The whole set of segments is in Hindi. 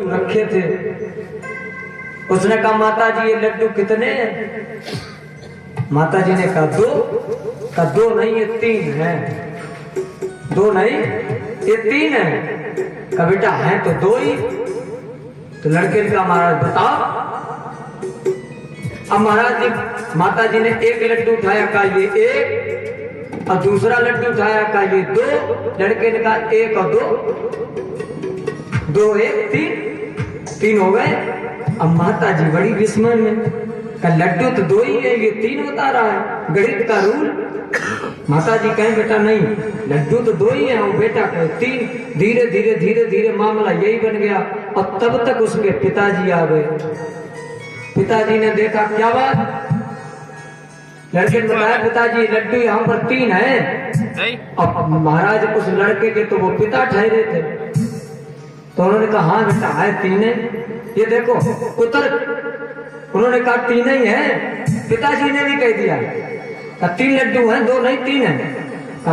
रखे थे। उसने कहा माता जी ये लड्डू कितने हैं? माता जी ने कहा दो। कहा दो नहीं ये तीन है। दो नहीं ये तीन है। कहा बेटा है तो दो ही। तो लड़के ने कहा महाराज बताओ। अब महाराज जी माता जी ने एक लड्डू उठाया, कहा ये एक, और दूसरा लड्डू उठाया, कहा ये दो। लड़के ने कहा एक और दो, दो एक तीन, तीन हो गए। अब माता जी बड़ी विस्मय में, कहा लड्डू तो दो ही है, ये तीन बता रहा है, गणित का रूल। माता जी कहें बेटा नहीं, लड्डू तो दो ही है, वो बेटा कहे तीन। धीरे धीरे धीरे धीरे मामला यही बन गया। और तब तक उसके पिताजी आ गए। पिताजी ने देखा क्या बात, लड़के ने बताया पिताजी लड्डू यहाँ पर तीन है। अब महाराज उस लड़के के तो वो पिता ठहरे थे, तो उन्होंने कहा हाँ बेटा है तीन है, ये देखो उतर। उन्होंने कहा तीन ही है। पिताजी ने भी कह दिया तीन लड्डू हैं, दो नहीं तीन है।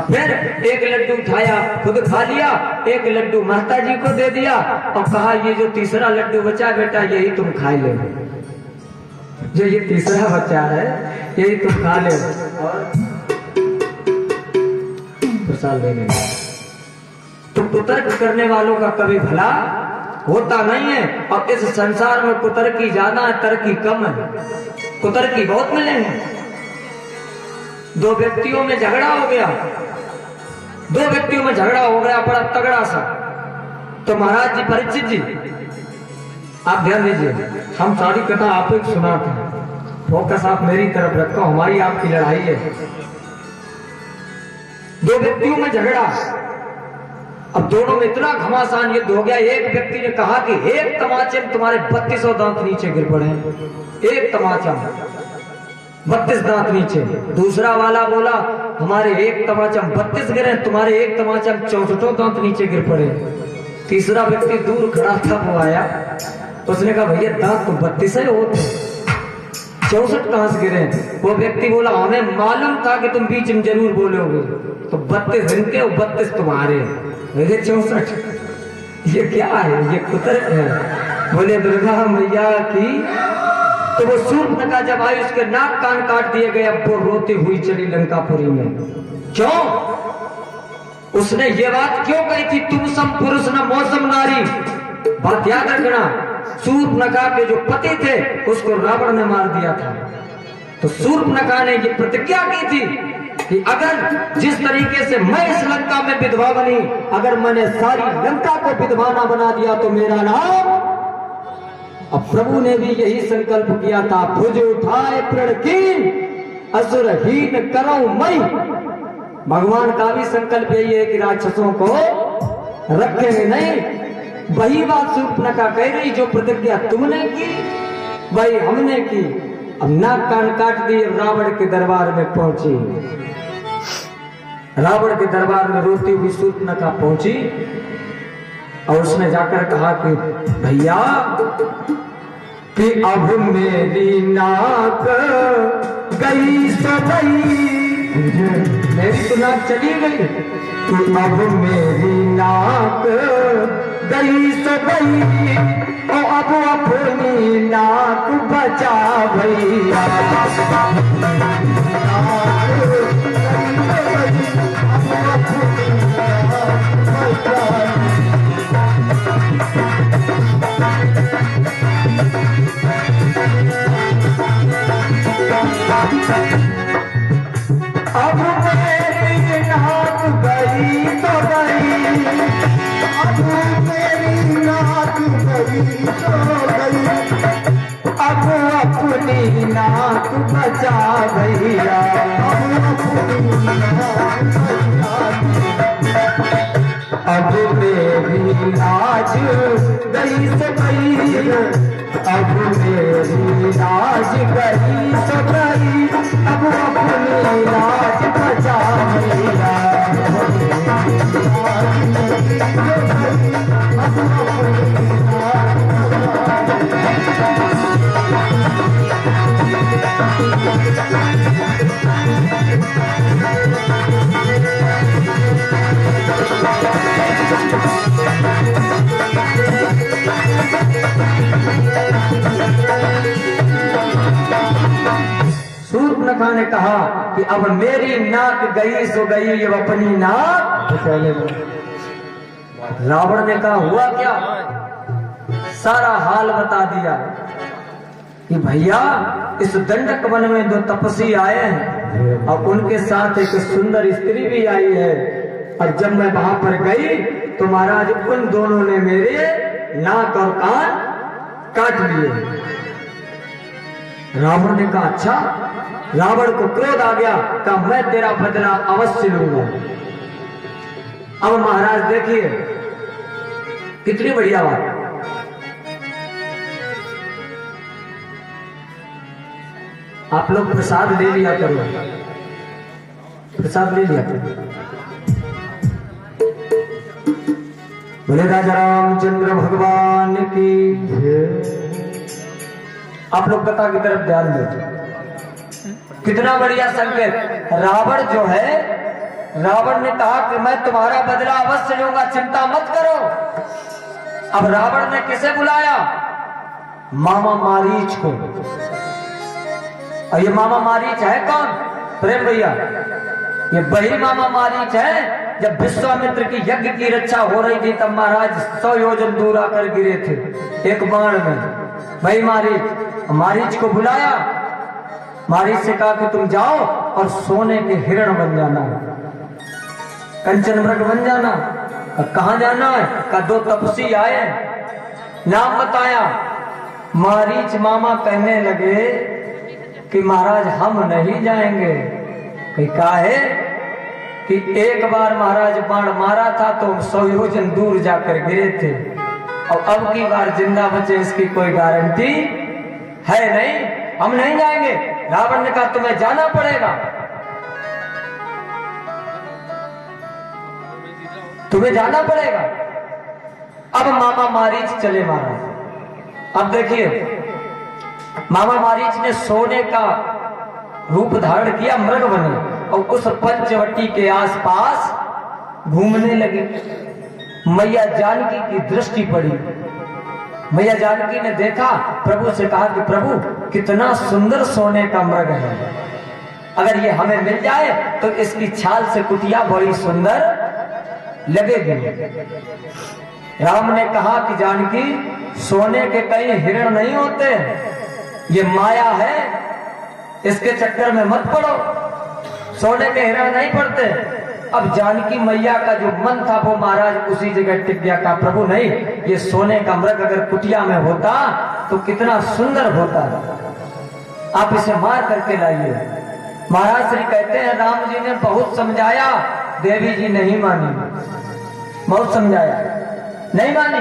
फिर एक लड्डू उठाया, खुद खा लिया, एक लड्डू माता जी को दे दिया और कहा ये जो तीसरा लड्डू बचा बेटा यही तुम खा ले, जो ये तीसरा बच्चा है यही तुम खा ले और प्रसाद देने। तो कुतर्क करने वालों का कभी भला होता नहीं है। और इस संसार में कुतर्की ज्यादा है, तरक्की कम है। कुतर्की बहुत मिलेंगे। दो व्यक्तियों में झगड़ा हो गया, दो व्यक्तियों में झगड़ा हो गया बड़ा तगड़ा सा। तो महाराज जी परीक्षित जी आप ध्यान दीजिए, हम सारी कथा आपको सुनाते हैं, फोकस आप मेरी तरफ रखो, हमारी आपकी लड़ाई है। दो व्यक्तियों में झगड़ा, अब दोनों में इतना घमासान युद्ध हो गया। एक व्यक्ति ने कहा कि एक तमाचे में तुम्हारे 3200 दांत नीचे गिर पड़े, एक तमाचा 32 दांत नीचे। दूसरा वाला बोला हमारे एक तमाचा 32 गिरे, तुम्हारे एक तमाचा 64 दांत नीचे गिर पड़े। तीसरा व्यक्ति दूर खड़ा था, वो आया, उसने कहा भैया दांत तो 32 है, वो 64 कहां से गिरे? वो व्यक्ति बोला हमें मालूम था कि तुम बीच में जरूर बोलोगे, तो 32 इनके और 32 तुम्हारे, 64। ये क्या है? ये कुतर्क है। बोले दुर्गा मैया की। तो वो शूर्पणखा जब आई, उसके नाक कान काट दिए गए। अब वो रोती हुई चली लंकापुरी में। क्यों? उसने ये बात क्यों कही थी, तुम सम पुरुष न मौसम नारी। बात याद रखना, शूर्पणखा के जो पति थे उसको रावण ने मार दिया था। तो शूर्पणखा ने ये प्रतिज्ञा की थी कि अगर जिस तरीके से मैं इस लंका में विधवा बनी, अगर मैंने सारी लंका को विधवा ना बना दिया तो मेरा नाम। अब प्रभु ने भी यही संकल्प किया था, भुज उठाए प्रण कीन असुरहीन करो मई। भगवान का भी संकल्प यही है कि राक्षसों को रखेंगे नहीं। वही बात शूर्पणखा कह रही, जो प्रतिज्ञा तुमने की वही हमने की। अब नाक कान काट दिए, रावण के दरबार में पहुंची। रावण के दरबार में रोती हुई शूर्पणखा पहुंची और उसने जाकर कहा कि भैया कि अब मेरी नाक गई सबई, मेरी तो नाक चली गई, कि अब मेरी नाक गई सबई, ओ अब अपनी नाक बचा भैया। अब मेरी नाक गई तो गई, अब मेरी नाक गई तो गई, अब अपनी नाक बचा भैया, अब अपनी नाक बचा। अब मेरी लाज गई से गई, अब मेरी लाज गई तो गई, अब अपनी लाज बचा भैया। शूर्पणखा ने कहा कि अब मेरी नाक गई सो गई, अब अपनी नाक पहले। रावण ने कहा हुआ क्या? सारा हाल बता दिया कि भैया इस दंडक वन में दो तपस्वी आए हैं और उनके साथ एक सुंदर स्त्री भी आई है, और जब मैं वहां पर गई तो महाराज उन दोनों ने मेरे नाक और कान काट लिए। रावण ने कहा अच्छा। रावण को क्रोध आ गया, कहा मैं तेरा बदला अवश्य लूंगा। अब महाराज देखिए कितनी बढ़िया बात। आप लोग प्रसाद ले लिया करो, प्रसाद ले लिया करो। बोले राजा रामचंद्र भगवान की। आप लोग कथा की तरफ ध्यान दो, कितना बढ़िया संकेत। रावण जो है, रावण ने कहा कि मैं तुम्हारा बदला अवश्य लूंगा, चिंता मत करो। अब रावण ने किसे बुलाया? मामा मारीच को। और ये मामा मारीच है कौन? प्रेम भैया, ये वही मामा मारीच है जब विश्वामित्र की यज्ञ की रक्षा हो रही थी तब महाराज 100 योजन दूर आकर गिरे थे एक बाण में। वही मारीच। मारीच को बुलाया, मारीच से कहा कि तुम जाओ और सोने के हिरण बन जाना, कंचन मृग बन जाना। कहां जाना है? का दो तपस्वी आए, नाम बताया। मारीच मामा कहने लगे कि महाराज हम नहीं जाएंगे। कहा है कि एक बार महाराज बाण मारा था तो 100 योजन दूर जाकर गिरे थे, और अब की बार जिंदा बचे इसकी कोई गारंटी है नहीं, हम नहीं जाएंगे। रावण ने कहा तुम्हें जाना पड़ेगा, तुम्हें जाना पड़ेगा। अब मामा मारीच चले महाराज। अब देखिए मामा मारीच ने सोने का रूप धारण किया, मृग बने, और उस पंचवटी के आसपास घूमने लगे। मैया जानकी की दृष्टि पड़ी। मैया जानकी ने देखा, प्रभु से कहा कि प्रभु कितना सुंदर सोने का मृग है, अगर ये हमें मिल जाए तो इसकी छाल से कुटिया बड़ी सुंदर लगेगी। राम ने कहा कि जानकी सोने के कई हिरण नहीं होते, ये माया है, इसके चक्कर में मत पड़ो, सोने के हिरण नहीं पड़ते। अब जानकी मैया का जो मन था वो महाराज उसी जगह टिक गया। का प्रभु नहीं, ये सोने का मृग अगर कुटिया में होता तो कितना सुंदर होता, आप इसे मार करके लाइए। महाराज श्री कहते हैं राम जी ने बहुत समझाया, देवी जी नहीं मानी, बहुत समझाया नहीं मानी।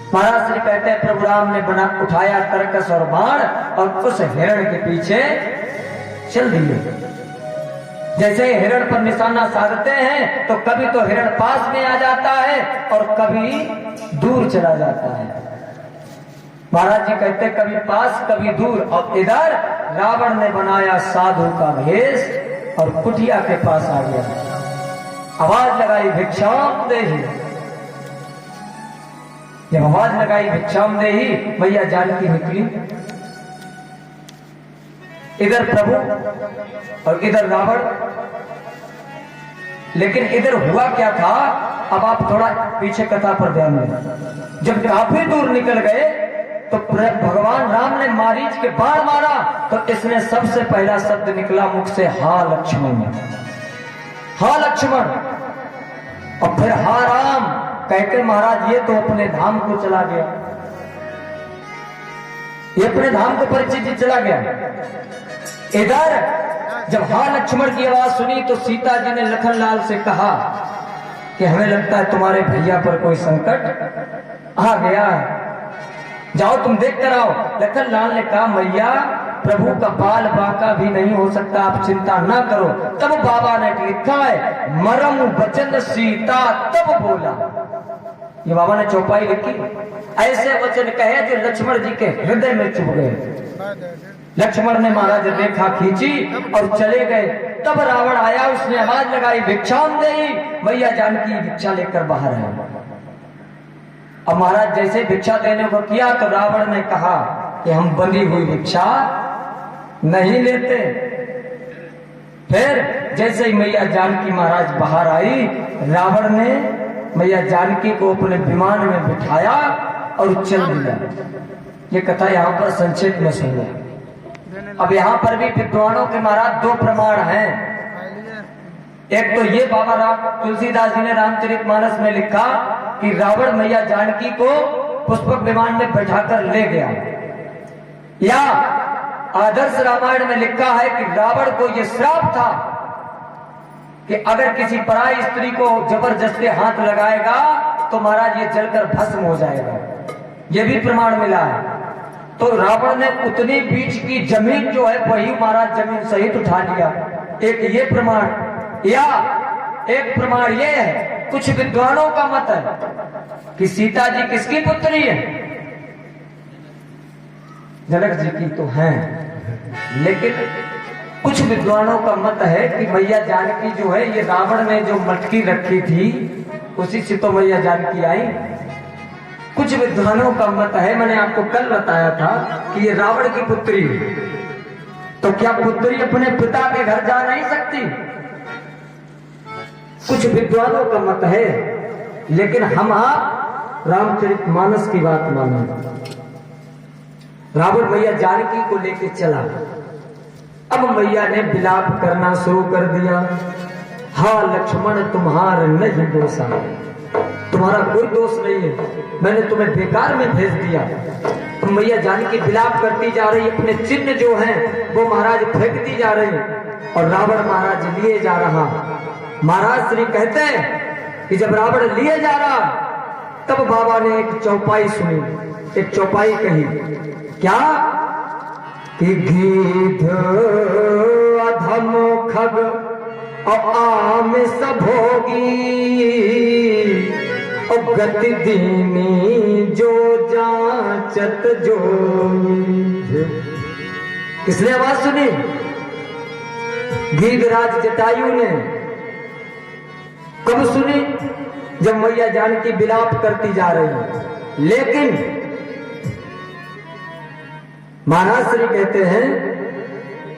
महाराज श्री कहते हैं प्रभु राम ने बना उठाया तरकस और बाण और उस हिरण के पीछे चल दिए। जैसे हिरण पर निशाना साधते हैं तो कभी तो हिरण पास में आ जाता है और कभी दूर चला जाता है। महाराज जी कहते कभी पास कभी दूर। और इधर रावण ने बनाया साधु का भेष और कुटिया के पास आ गया, आवाज लगाई भिक्षाम देहि। जब आवाज लगाई भिक्षाम देहि, मैया जानकी निकली। इधर प्रभु और इधर रावण। लेकिन इधर हुआ क्या था, अब आप थोड़ा पीछे कथा पर ध्यान दें। जब काफी दूर निकल गए तो भगवान राम ने मारीच के बाण मारा तो इसने सबसे पहला शब्द निकला मुख से, हा लक्ष्मण, हा लक्ष्मण। और फिर हा राम कहकर महाराज ये तो अपने धाम को चला गया, ये अपने धाम को परिचित चला गया। इधर जब हा लक्ष्मण की आवाज सुनी तो सीता जी ने लखन लाल से कहा कि हमें लगता है तुम्हारे भैया पर कोई संकट आ गया है, जाओ तुम देख कर आओ। लखन लाल ने कहा मैया प्रभु का बाल बाका भी नहीं हो सकता, आप चिंता ना करो। तब बाबा ने लिखा है मरम वचन सीता तब बोला, ये बाबा ने चौपाई लिखी। ऐसे वचन कहे जो लक्ष्मण जी के हृदय में चुभ गए। लक्ष्मण ने महाराज रेखा खींची और चले गए। तब रावण आया, उसने आवाज लगाई भिक्षाम देहि। मैया जानकी भिक्षा लेकर बाहर है। अब महाराज जैसे भिक्षा देने को किया तो रावण ने कहा कि हम बंधी हुई भिक्षा नहीं लेते। फिर जैसे ही मैया जानकी महाराज बाहर आई, रावण ने मैया जानकी को अपने विमान में बिठाया और चल दिया। ये कथा यहाँ पर संक्षेप में सुनिए। अब यहाँ पर भी विद्वानों के महाराज दो प्रमाण हैं। एक तो ये बाबा तुलसीदास जी ने रामचरितमानस में लिखा कि रावण मैया जानकी को पुष्पक विमान में बैठाकर ले गया, या आदर्श रामायण में लिखा है कि रावण को यह श्राप था कि अगर किसी पराई स्त्री को जबरदस्ती हाथ लगाएगा तो महाराज ये जलकर भस्म हो जाएगा। ये भी प्रमाण मिला है। तो रावण ने उतनी बीच की जमीन जो है वही महाराज जमीन सहित उठा लिया। एक ये प्रमाण, या एक प्रमाण ये है, कुछ विद्वानों का मत है कि सीता जी किसकी पुत्री है? जनक जी की तो है, लेकिन कुछ विद्वानों का मत है कि मैया जानकी जो है ये रावण ने जो मटकी रखी थी उसी से तो मैया जानकी आई। कुछ विद्वानों का मत है, मैंने आपको कल बताया था कि ये रावण की पुत्री है। तो क्या पुत्री अपने पिता के घर जा नहीं सकती? कुछ विद्वानों का मत है, लेकिन हम आप रामचरितमानस की बात मानो। रावण मैया जानकी को लेके चला। अब मैया ने विलाप करना शुरू कर दिया। हाँ लक्ष्मण तुम्हारा नहीं दोषा, तुम्हारा कोई दोष नहीं है, मैंने तुम्हें बेकार में भेज दिया। तो मैया जानकी विलाप करती जा रही, अपने चिन्ह जो हैं वो महाराज फेंकती जा रही और रावण महाराज लिए जा रहा। महाराज श्री कहते हैं कि जब रावण लिए जा रहा तब बाबा ने एक चौपाई सुनी, एक चौपाई कही। क्या कि गीध अधम खग और आम सभोगी और गति दीनी जो जांचत जो। किसने आवाज सुनी? गीधराज जटायु ने। कब सुनी? जब मैया जानकी विलाप करती जा रही। लेकिन महाराज श्री कहते हैं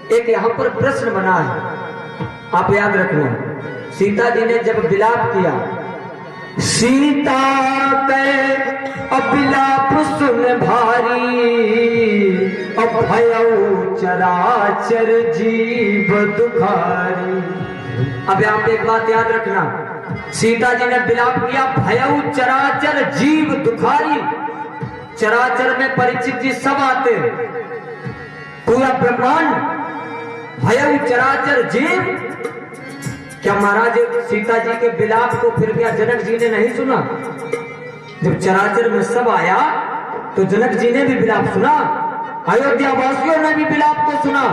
एक यहां पर प्रश्न बना है, आप याद रखना। सीता जी ने जब विलाप किया, सीता के अविलाप सुन भारी और भयउ चराचर जीव दुखारी। अब यहाँ पे एक बात याद रखना, सीता जी ने विलाप किया, भयउ चराचर जीव दुखारी। चराचर में परिचित जी सब आते, पूरा ब्रह्मांड, भयउ चराचर जीव। क्या महाराज सीता जी के विलाप को फिर क्या जनक जी ने नहीं सुना? जब चराचर में सब आया तो जनक जी ने भी विलाप सुना, अयोध्या वासियों ने भी विलाप को सुना,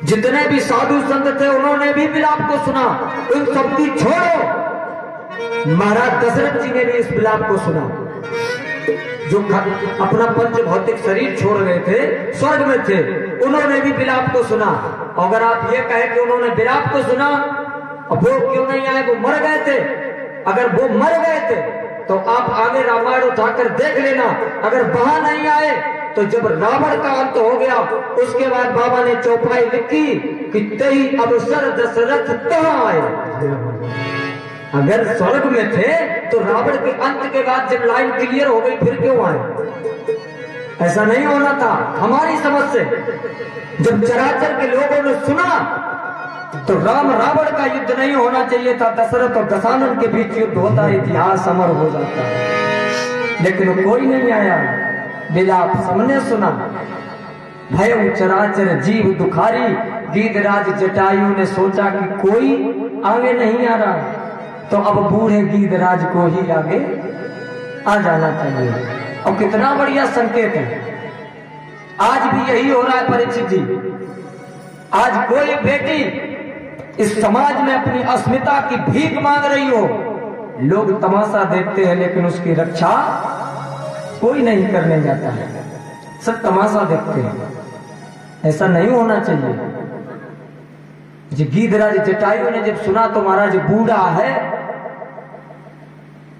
जितने भी साधु संत थे उन्होंने भी विलाप को सुना। उन सबकी छोड़ो, महाराज दशरथ जी ने भी इस विलाप को सुना। जो अपना पंच भौतिक शरीर छोड़ गए थे, स्वर्ग में थे, उन्होंने भी विलाप को सुना। अगर आप ये कहे कि उन्होंने विलाप को सुना और वो क्यों नहीं आए, वो मर गए थे। अगर वो मर गए थे तो आप आगे रामायण उठाकर देख लेना। अगर वहां नहीं आए तो जब रावण का अंत हो गया उसके बाद बाबा ने चौपाई लिखी कि तेई अवसर दशरथ कहाँ आए। अगर स्वर्ग में थे तो रावण के अंत के बाद जब लाइन क्लियर हो गई फिर क्यों आए? ऐसा नहीं होना था हमारी समझ से। जब चराचर के लोगों ने सुना तो राम रावण का युद्ध नहीं होना चाहिए था, दशरथ और दशानन के बीच युद्ध होता, इतिहास अमर हो जाता। लेकिन कोई नहीं आया, विलाप सबने सुना। भय चराचर जीव दुखारी। गीधराज जटायु ने सोचा कि कोई आगे नहीं आ रहा तो अब बूढ़े गीधराज को ही आगे आ जाना चाहिए। और कितना बढ़िया संकेत है, आज भी यही हो रहा है परीक्षित जी। आज कोई बेटी इस समाज में अपनी अस्मिता की भीख मांग रही हो, लोग तमाशा देखते हैं लेकिन उसकी रक्षा कोई नहीं करने जाता है, सब तमाशा देखते हैं। ऐसा नहीं होना चाहिए। गीधराज जटायु ने जब सुना तो महाराज बूढ़ा है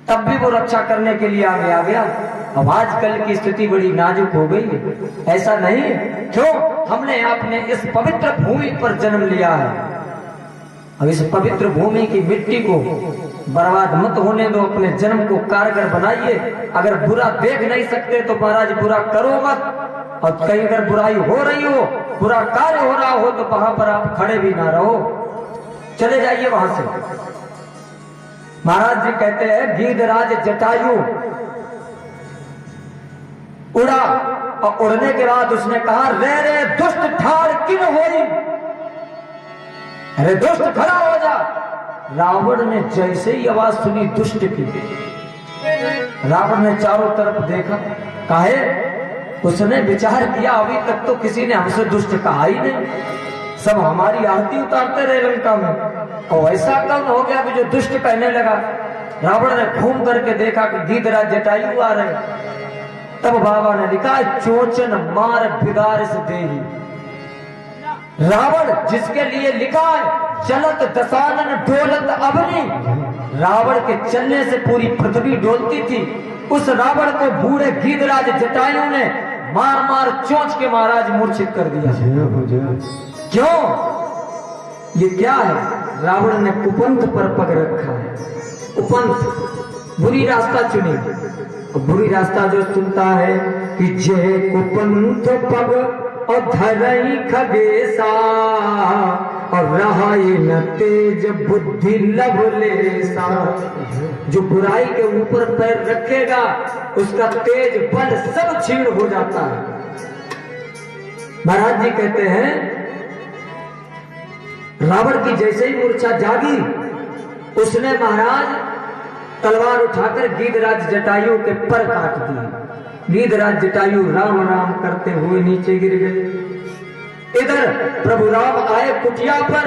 तब भी वो रक्षा करने के लिए आगे आ गया। अब आजकल की स्थिति बड़ी नाजुक हो गई, ऐसा नहीं क्यों? हमने आपने इस पवित्र भूमि पर जन्म लिया है। अब इस पवित्र भूमि की मिट्टी को बर्बाद मत होने दो, अपने जन्म को कारगर बनाइए। अगर बुरा देख नहीं सकते तो महाराज बुरा करो मत, और कहीं अगर बुराई हो रही हो, बुरा कार्य हो रहा हो तो वहां पर आप खड़े भी ना रहो, चले जाइए वहां से। महाराज जी कहते हैं गीधराज जटायु उड़ा, और उड़ने के बाद उसने कहा रे रे दुष्ट ठाड़ किन होई, अरे दुष्ट खड़ा हो जा। रावण ने जैसे ही आवाज सुनी दुष्ट की, रावण ने चारों तरफ देखा, काहे? उसने विचार किया अभी तक तो किसी ने हमसे दुष्ट कहा ही नहीं, सब हमारी आरती उतारते रहे लंका में, और ऐसा कौन हो गया कि जो दुष्ट कहने लगा। रावण ने घूम करके देखा कि गीधराज जटायु आ रहे। तब बाबा ने लिखा चोचन मार बिगार से देही। रावण जिसके लिए लिखा है चलत दशानन डोलत अवनी, रावण के चलने से पूरी पृथ्वी डोलती थी, उस रावण को बूढ़े गीधराज जटायु ने मार मार चोंच के महाराज मूर्छित कर दिया। क्यों? ये क्या है? रावण ने कुपंथ पर पग रखा है। कुपंथ बुरी रास्ता चुनी, और बुरी रास्ता जो चुनता है कि जय कुपंथ पग और धरई खगेसा, और रहाई न तेज बुद्धि लभलेसा। जो बुराई के ऊपर पैर रखेगा उसका तेज बल सब छीण हो जाता है। महाराज जी कहते हैं रावण की जैसे ही मूर्छा जागी, उसने महाराज तलवार उठाकर गीधराज जटायु के पर काट दिए। गीधराज जटायु राम राम करते हुए नीचे गिर गए। इधर प्रभु राम आए कुटिया पर,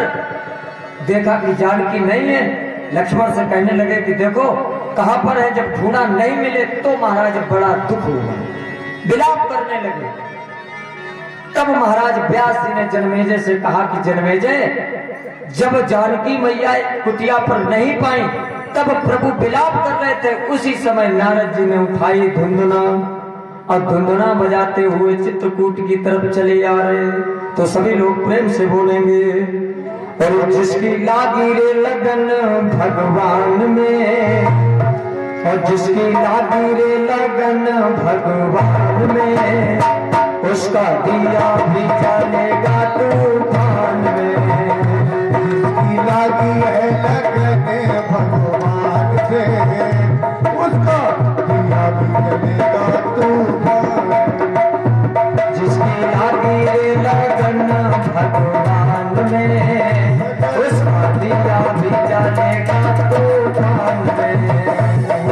देखा कि जानकी नहीं है। लक्ष्मण से कहने लगे कि देखो कहां पर है, जब ढूंढा नहीं मिले तो महाराज बड़ा दुख होगा, विलाप करने लगे। तब महाराज व्यास जी ने जनमेजय से कहा कि जनमेजय, जब जानकी मैया कुटिया पर नहीं पाई तब प्रभु विलाप कर रहे थे, उसी समय नारद जी ने उठाई धुंधुना, और धुंधुना बजाते हुए चित्रकूट की तरफ चले आ रहे। तो सभी लोग प्रेम से बोलेंगे, और जिसकी लागी रे लगन भगवान में, और जिसकी लागी रे लगन भगवान में, उसका दिया भी चलेगा तूफान में। जिसकी लागी है लगन भगवान से, उसका दिया भी चलेगा तूफान। जिसकी लागी रे लगन भगवान में, उसका दिया भी चलेगा तूफान में।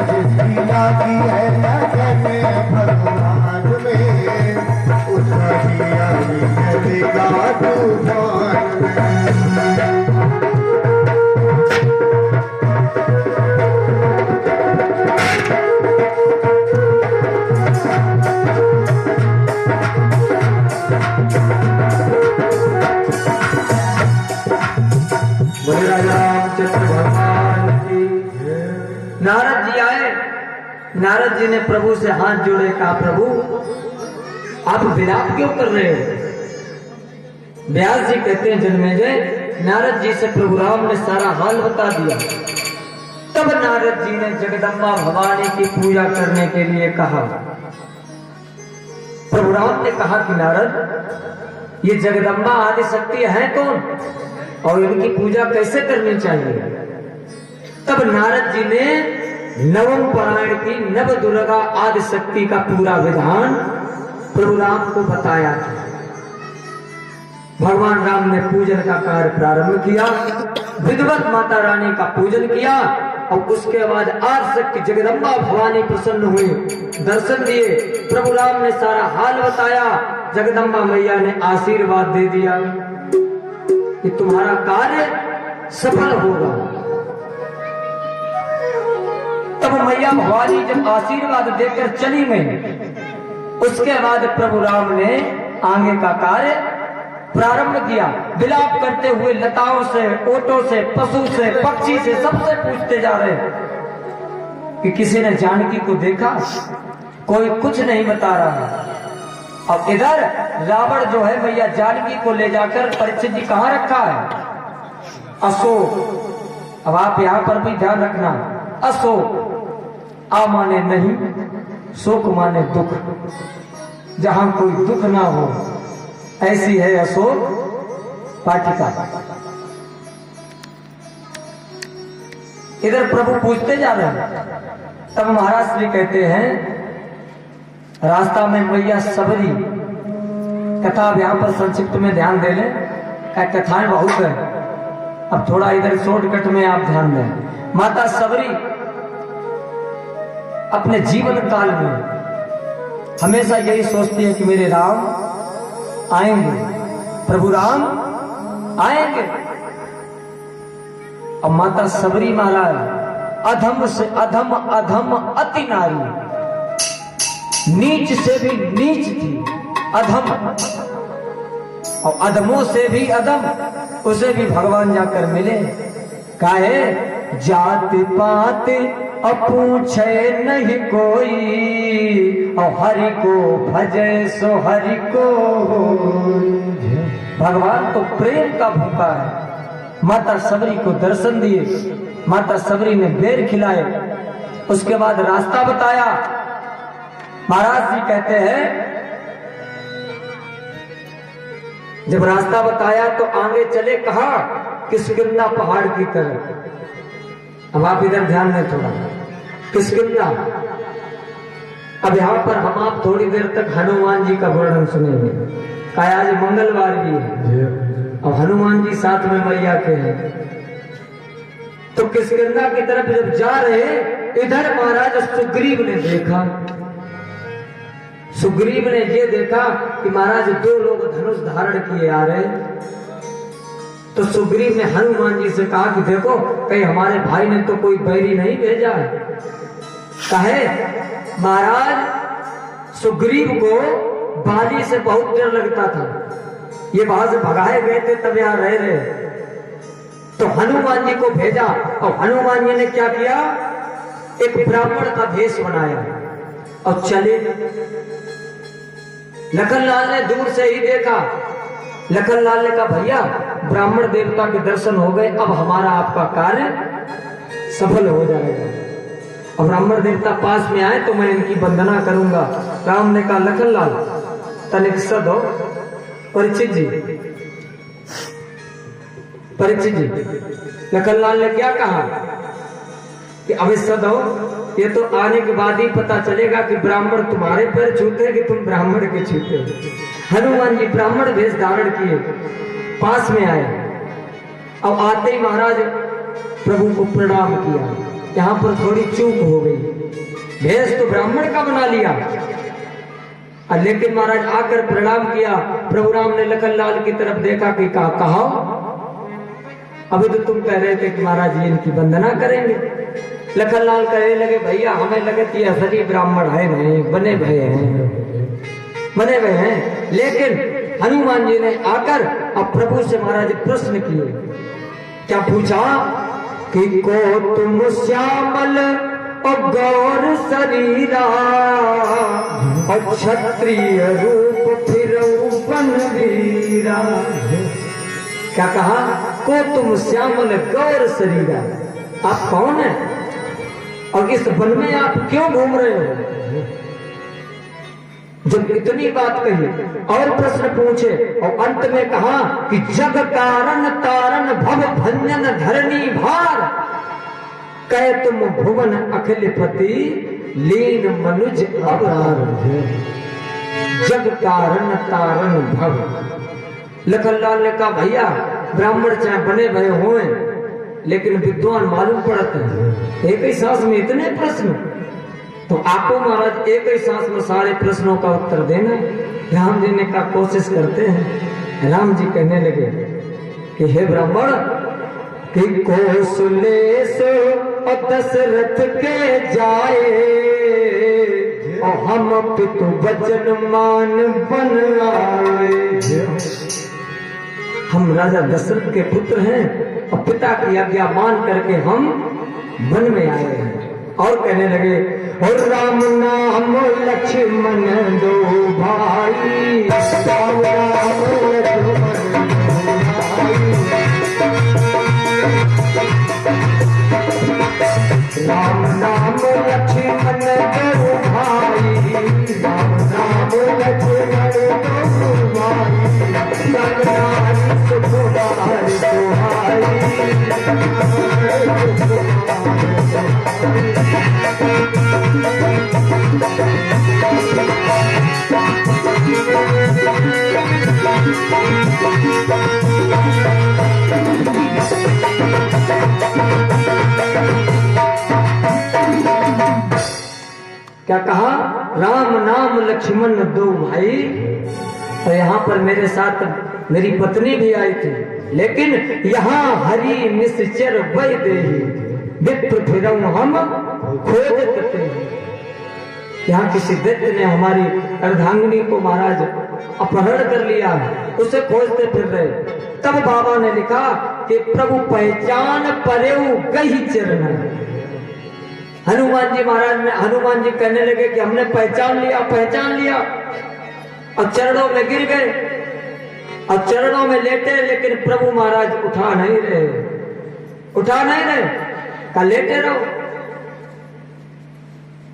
जिसकी लागी है लगन भगवान में, उसका दिया भी चलेगा तूफान में। नारद जी आए। नारद जी ने प्रभु से हाथ जोड़े, कहा प्रभु आप विलाप क्यों कर रहे हो? व्यास जी कहते हैं जनमेजय, नारद जी से प्रभु राम ने सारा हाल बता दिया। तब नारद जी ने जगदम्बा भवानी की पूजा करने के लिए कहा। प्रभु राम ने कहा कि नारद, ये जगदम्बा आदि शक्ति है कौन और इनकी पूजा कैसे करनी चाहिए? तब नारद जी ने नवम परायण की नव दुर्गा आदि शक्ति का पूरा विधान प्रभु राम को बताया था। भगवान राम ने पूजन का कार्य प्रारंभ किया, विधिवत माता रानी का पूजन किया, और उसके बाद आज शक्ति जगदम्बा भवानी प्रसन्न हुई, दर्शन दिए। प्रभु राम ने सारा हाल बताया। जगदम्बा मैया ने आशीर्वाद दे दिया कि तुम्हारा कार्य सफल होगा। तब मैया भवानी जब आशीर्वाद देकर चली गई, उसके बाद प्रभु राम ने आगे का कार्य प्रारंभ किया। विलाप करते हुए लताओं से, ओटों से, पशु से, पक्षी से, सबसे पूछते जा रहे कि किसी ने जानकी को देखा, कोई कुछ नहीं बता रहा। अब इधर रावण जो है भैया जानकी को ले जाकर परीक्षित जी कहाँ रखा है? अशोक। अब आप यहाँ पर भी ध्यान रखना, अशोक आ माने नहीं, शोक माने दुख। जहां कोई दुख ना हो ऐसी है अशोक वाटिका। इधर प्रभु पूछते जा रहे हैं। तब महाराज श्री कहते हैं रास्ता में मैया सबरी, कथा अब यहाँ पर संक्षिप्त में ध्यान दे लें, कथाएं बहुत है, अब थोड़ा इधर शॉर्टकट में आप ध्यान दें। माता सबरी अपने जीवन काल में हमेशा यही सोचती है कि मेरे राम आएंगे, प्रभु राम आएंगे। अब माता सबरी महाराज अधम से अधम, अधम अति नारी, नीच से भी नीच थी, अधम, और अधमों से भी अधम। उसे भी भगवान जाकर मिले, काहे जात पात अपूछे नहीं कोई, और हरि को भजे सो हरि को। भगवान तो प्रेम का भूखा है। माता सबरी को दर्शन दिए, माता सबरी ने बेर खिलाए, उसके बाद रास्ता बताया। महाराज जी कहते हैं जब रास्ता बताया तो आगे चले कहा किष्किंधा पहाड़ की तरफ। अब आप इधर ध्यान दें थोड़ा, किष्किंधा। अब यहाँ पर हम आप थोड़ी देर तक हनुमान जी का वर्णन सुनेंगे। आज मंगलवार भी है, अब हनुमान जी साथ में मैया के हैं। तो किष्किंधा की तरफ जब जा रहे, इधर महाराज सुग्रीव ने देखा। सुग्रीव ने ये देखा कि महाराज दो लोग धनुष धारण किए आ रहे। तो सुग्रीव ने हनुमान जी से कहा कि देखो कहीं हमारे भाई ने तो कोई बैरी नहीं भेजा है। कहे महाराज सुग्रीव को बाली से बहुत डर लगता था, ये वहां से भगाए गए थे तब यहाँ रह रहे। तो हनुमान जी को भेजा, और हनुमान जी ने क्या किया, एक ब्राह्मण का भेष बनाया और चले। लखनलाल ने दूर से ही देखा। लखनलाल ने कहा भैया ब्राह्मण देवता के दर्शन हो गए, अब हमारा आपका कार्य सफल हो जाएगा। और ब्राह्मण देवता पास में आए तो मैं इनकी वंदना करूंगा। राम ने कहा लखनलाल तनिक सद हो। परीक्षित जी, परीक्षित जी, लखनलाल ने क्या कहा कि अभी सद हो, ये तो आने के बाद ही पता चलेगा कि ब्राह्मण तुम्हारे पैर छूते हैं कि तुम ब्राह्मण के छूते हो। हनुमान जी ब्राह्मण भेष धारण किए पास में आए, अब आते ही महाराज प्रभु को प्रणाम किया। यहाँ पर थोड़ी चूक हो गई, भेष तो ब्राह्मण का बना लिया, लेकिन महाराज आकर प्रणाम किया। प्रभु राम ने लखनलाल की तरफ देखा कि कहा अभी तो तुम कह रहे थे कि महाराज ये इनकी वंदना करेंगे। लखनलाल कहने लगे भैया हमें लगे कि असली ब्राह्मण है नहीं, बने भय हैं, बने भय हैं। लेकिन हनुमान जी ने आकर अब प्रभु से महाराज प्रश्न किए। क्या पूछा कि को तुम श्यामल और गौर शरीरा, और क्षत्रिय रूप फिर वीरा। क्या कहा, को तुम श्यामल गौर शरीरा, आप कौन है और इस वन में आप क्यों घूम रहे हो। जब इतनी बात कही और प्रश्न पूछे और अंत में कहा कि जग कारण तारण भव भंजन धरणी भार, कहे तुम भुवन अखिल पति लीन मनुज अवतार। जग कारण तारण भव। लखनलाल ने कहा भैया ब्राह्मण चाहे बने भय होए लेकिन विद्वान मालूम पड़ते हैं, एक ही सांस में इतने प्रश्न। तो आपको महाराज एक ही सांस में सारे प्रश्नों का उत्तर देना राम जी ने का कोशिश करते हैं। राम जी कहने लगे कि हे ब्राह्मण कि कौशलेश और दशरथ के जाए, और हम पितु वचन मान बन आए। हम राजा दशरथ के पुत्र हैं और पिता की आज्ञा मान करके हम वन में आए हैं, और कहने लगे, और राम नाम लक्ष्मण दो भाई, राम नाम लक्ष्मण दो भाई, राम नाम लक्ष्मण दो भाई, राम नाम लक्ष्मण दो भाई, नारी सुकुमार सुहाई। क्या कहा? राम नाम लक्ष्मण दो भाई। तो यहाँ पर मेरे साथ मेरी पत्नी भी आई थी, लेकिन यहाँ हरि निश्चर वै देहि, विप्र फिरौ हम खोजत तेहि। यहाँ किसी दैत्य ने हमारी अर्धांगिनी को महाराज अपहरण कर लिया, उसे खोजते फिर रहे। तब बाबा ने लिखा कि प्रभु पहचान परेऊ गही चरण। हनुमान जी महाराज ने, हनुमान जी कहने लगे कि हमने पहचान लिया। अब चरणों में गिर गए, अब चरणों में लेटे, लेकिन प्रभु महाराज उठा नहीं रहे। कहा लेटे रहो।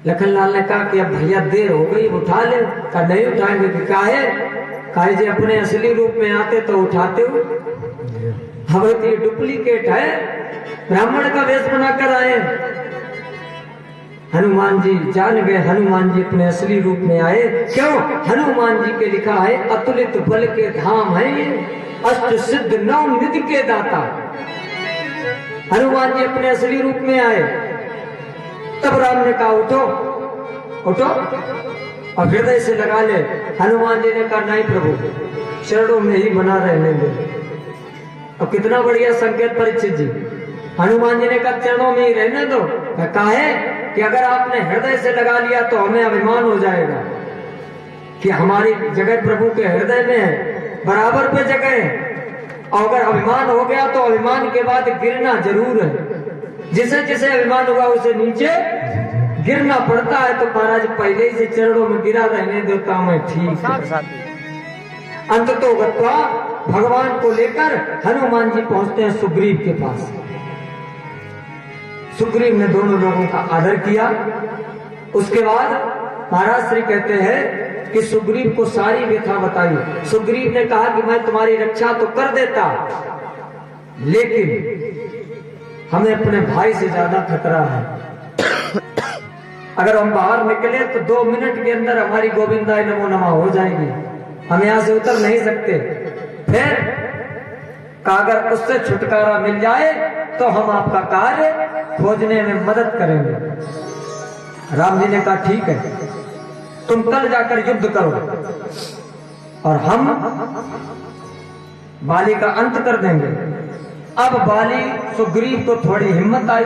लखनलाल ने कहा कि अब भैया देर हो गई, उठा ले। कहा नहीं उठाएंगे। कि काहे जी अपने असली रूप में आते तो उठाते हो, हम ये डुप्लीकेट है, ब्राह्मण का वेश बनाकर आए। हनुमान जी जान गए, हनुमान जी अपने असली रूप में आए। क्यों? हनुमान जी के लिखा है अतुलित बल के धाम है ये, अष्ट सिद्ध नौ निधि के दाता। हनुमान जी अपने असली रूप में आए। तब राम ने कहा उठो और हृदय से लगा ले। हनुमान जी ने कहा नहीं प्रभु, चरणों में ही बना रहने दे। और कितना बढ़िया संकेत परीक्षित जी। हनुमान जी ने कहा चरणों में ही रहने दो। कहा है कि अगर आपने हृदय से लगा लिया तो हमें अभिमान हो जाएगा कि हमारी जगह प्रभु के हृदय में है, बराबर पे जगह है। और अगर अभिमान हो गया तो अभिमान के बाद गिरना जरूर है। जिसे जिसे अभिमान हुआ उसे नीचे गिरना पड़ता है। तो महाराज पहले ही से चरणों में गिरा रहने देता मैं, ठीक है। अंत तो गत्वा भगवान को लेकर हनुमान जी पहुंचते हैं सुग्रीव के पास। सुग्रीव ने दोनों लोगों का आदर किया। उसके बाद महाराज श्री कहते हैं कि सुग्रीव को सारी व्यथा बताई। सुग्रीव ने कहा कि मैं तुम्हारी रक्षा तो कर देता, लेकिन हमें अपने भाई से ज्यादा खतरा है। अगर हम बाहर निकले तो 2 मिनट के अंदर हमारी गोविंदाय नमो नमः हो जाएगी, हम यहां से उतर नहीं सकते। फिर अगर उससे छुटकारा मिल जाए तो हम आपका कार्य खोजने में मदद करेंगे। राम जी ने कहा ठीक है, तुम कल जाकर युद्ध करो और हम बाली का अंत कर देंगे। अब बाली सुग्रीव को थोड़ी हिम्मत आई।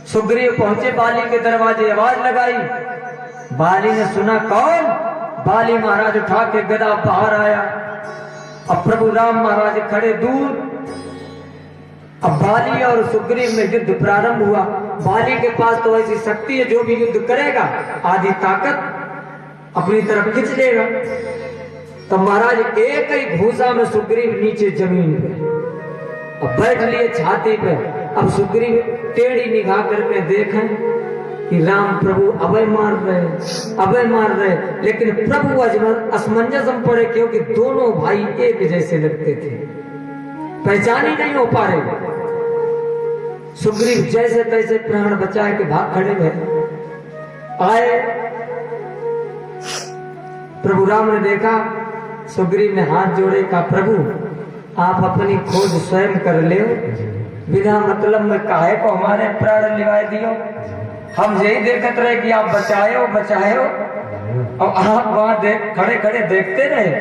सुग्रीव पहुंचे बाली के दरवाजे, आवाज लगाई। बाली ने सुना कौन? बाली महाराज उठा के गदा बाहर आया। अब प्रभु राम महाराज खड़े दूर। अब बाली और सुग्रीव में युद्ध प्रारंभ हुआ। बाली के पास तो ऐसी शक्ति है, जो भी युद्ध करेगा आधी ताकत अपनी तरफ खींच लेगा। तो महाराज एक ही घूसा में सुग्रीव नीचे जमीन पे, अब बैठ लिए छाती पे। अब सुग्रीव टेढ़ी निगाह करके देखें कि राम प्रभु अभय मार रहे, लेकिन प्रभु असमंजस में पड़े, क्योंकि दोनों भाई एक जैसे लगते थे, पहचान ही नहीं हो पा रहे। सुग्रीव जैसे तैसे प्राण बचाए के भाग खड़े गए। आए प्रभु राम ने देखा, सुग्रीव ने हाथ जोड़े, कहा प्रभु आप अपनी खोज स्वयं कर ले, बिना मतलब में काहे को हमारे प्राण लिवाए दियो। हम यही देखते रहे कि आप बचाए हो और आप वहां खड़े खड़े देखते रहे।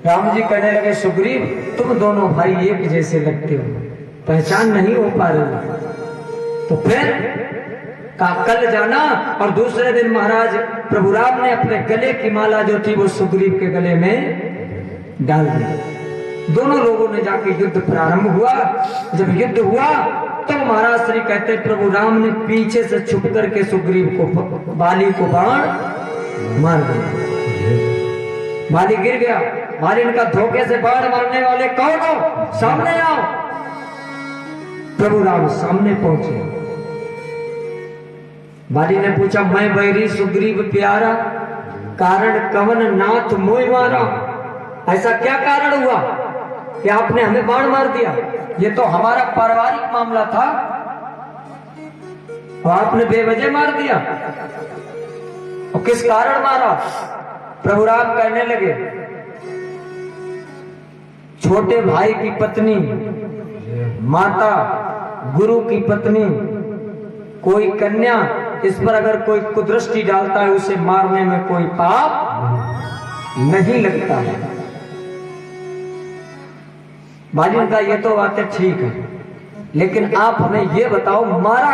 राम जी कहने लगे सुग्रीव तुम दोनों भाई एक जैसे लगते हो, पहचान नहीं हो पा रही। तो फिर कल जाना। और दूसरे दिन महाराज प्रभु राम ने अपने गले की माला जो थी वो सुग्रीव के गले में डाल दी। दोनों लोगों ने जाके युद्ध प्रारंभ हुआ। जब युद्ध हुआ तो महाराज श्री कहते प्रभु राम ने पीछे से छुप करके सुग्रीव को बाली को बाण मार दिया। बाली गिर गया। बाली इनका धोखे से बाण मारने वाले कौन हो, सामने आओ। प्रभु राम सामने पहुंचे। बाली ने पूछा मैं बैरी सुग्रीव प्यारा, कारण कवन नाथ मोह मारा। ऐसा क्या कारण हुआ कि आपने हमें बाण मार दिया? ये तो हमारा पारिवारिक मामला था और आपने बेवजह मार दिया। और किस कारण मारा? प्रभु राम कहने लगे छोटे भाई की पत्नी, माता, गुरु की पत्नी, कोई कन्या, इस पर अगर कोई कुदृष्टि डालता है उसे मारने में कोई पाप नहीं लगता है। बाली का ये तो बातें ठीक है, लेकिन आप हमें ये बताओ मारा